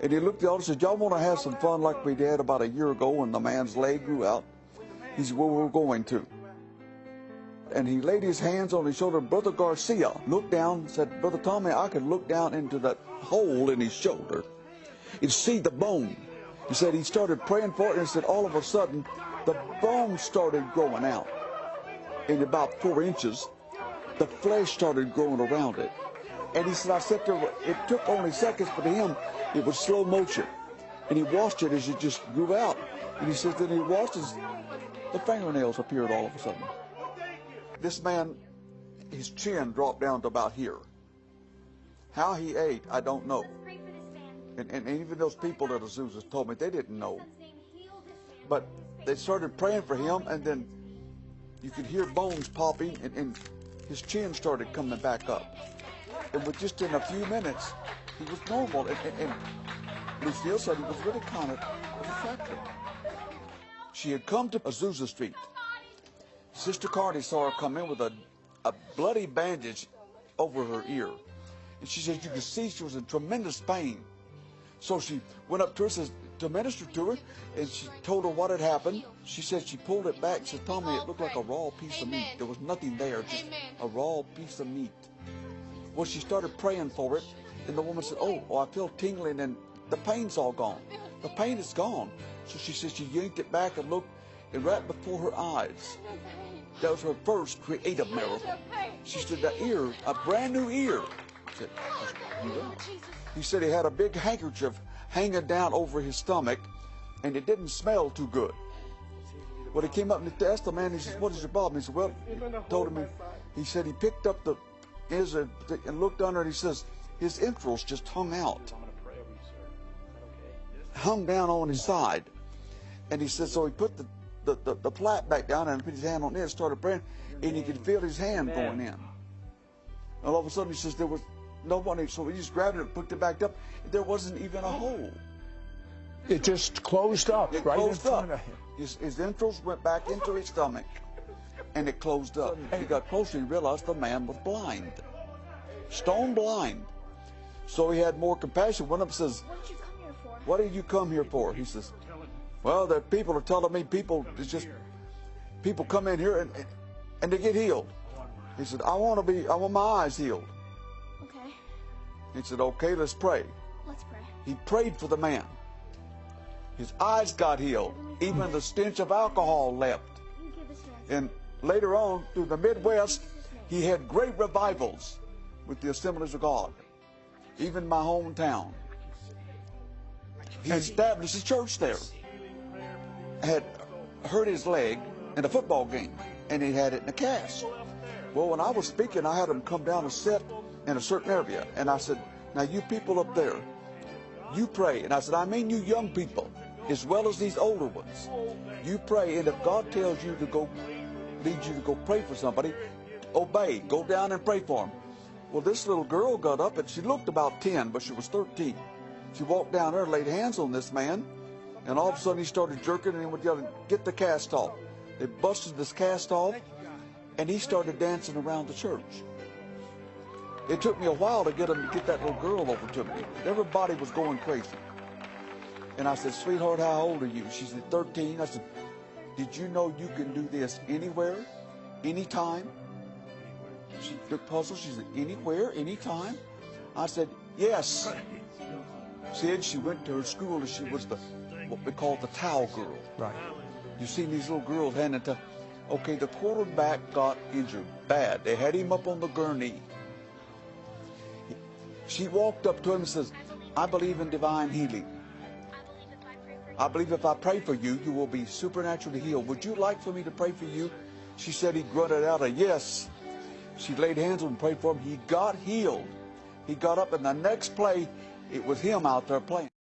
And he looked at the audience and said, y'all want to have some fun like we did about a year ago when the man's leg grew out? He said, well, we're going to. And he laid his hands on his shoulder. Brother Garcia looked down and said, Brother Tommy, I could look down into that hole in his shoulder and see the bone. He said he started praying for it, and he said all of a sudden the bone started growing out in about 4 inches. The flesh started growing around it. And he said, I sat there, it took only seconds, but to him, it was slow motion. And he watched it as it just grew out. And he said that he watched as the fingernails appeared all of a sudden. This man, his chin dropped down to about here. How he ate, I don't know. And even those people at Asus told me they didn't know. But they started praying for him, and then you could hear bones popping, and his chin started coming back up. And with just in a few minutes, he was normal. And Lucille said he was really kind of affected. She had come to Azusa Street. Sister Carney saw her come in with a bloody bandage over her ear. And she said you could see she was in tremendous pain. So she went up to her, says, to minister to her, and she told her what had happened. She said she pulled it back. She said, Tommy, it looked like a raw piece of meat. There was nothing there, just a raw piece of meat. Well, she started praying for it, and the woman said, oh, I feel tingling, and the pain's all gone. The pain is gone. So she said she yanked it back and looked, and right before her eyes, that was her first creative miracle. She said, that ear, a brand new ear. She said, he said he had a big handkerchief hanging down over his stomach, and it didn't smell too good. Well, he came up and he asked the man, he said, what is your problem? He said, well, told him, he said he picked up and looked under, and he says, his entrails just hung out. Hung down on his side. And he said, so he put the plait back down and put his hand on it and started praying, and he could feel his hand going in. And all of a sudden he says there was nobody, so he just grabbed it and put it back up. There wasn't even a hole. It just closed up right in front of him. His entrails went back into his stomach, and it closed up. He got closer and realized the man was blind. Stone blind. So he had more compassion. Went up and says, what did you come here for? He says, well, the people are telling me people come in here and they get healed. He said, I want my eyes healed. Okay. He said, okay, let's pray. Let's pray. He prayed for the man. His eyes got healed. Even the stench of alcohol left. And later on, through the Midwest, he had great revivals with the Assemblies of God. Even my hometown. He established a church there. Had hurt his leg in a football game, and he had it in a cast. Well, when I was speaking, I had him come down and sit in a certain area, and I said, now you people up there, you pray. And I said, I mean you young people, as well as these older ones. You pray, and if God tells you to go, leads you to go pray for somebody, obey, go down and pray for them. Well, this little girl got up, and she looked about 10, but she was 13. She walked down there and laid hands on this man, and all of a sudden he started jerking, and he went yelling, get the cast off. They busted this cast off, and he started dancing around the church. It took me a while to get that little girl over to me. Everybody was going crazy. And I said, sweetheart, how old are you? She said, 13. I said, did you know you can do this anywhere, anytime? She looked puzzled. She said, anywhere, anytime? I said, yes. She went to her school, and she was what we call the towel girl. Right. You seen these little girls handing to. Okay, the quarterback got injured bad. They had him up on the gurney. She walked up to him and says, I believe in divine healing. I believe if I pray for you, you will be supernaturally healed. Would you like for me to pray for you? She said he grunted out a yes. She laid hands on him and prayed for him. He got healed. He got up, and the next play, it was him out there playing.